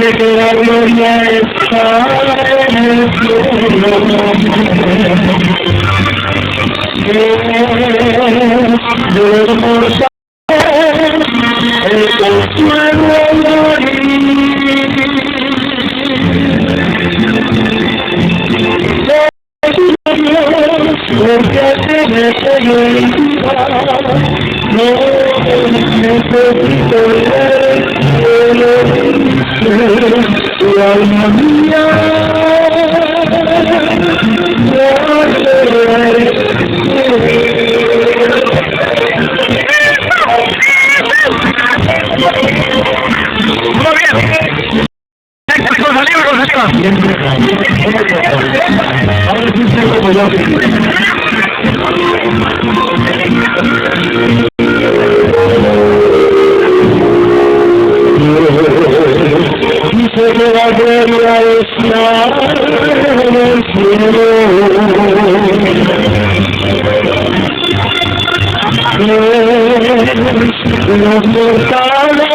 Que la gloria está en el cielo, que los mortales el consuelo morir. Porque te felicidad, no necesito el cielo, tu alma mía, Muy bien. Con saliva. Siempre ahora sí sé como yo. Dice que la gloria está en el cielo, los mortales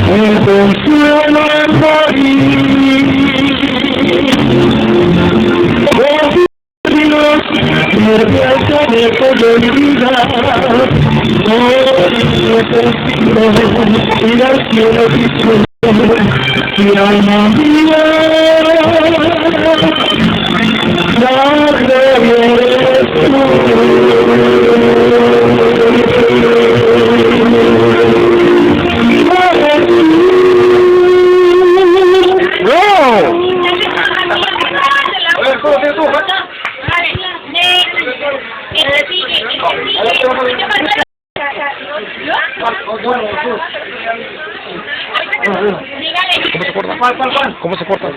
el consuelo en morir. Nervioso de todo mi vida, no necesito ir al cielo diciendo, mi alma mía, la gloria eres ¿Cómo se corta? ¿Cómo se corta?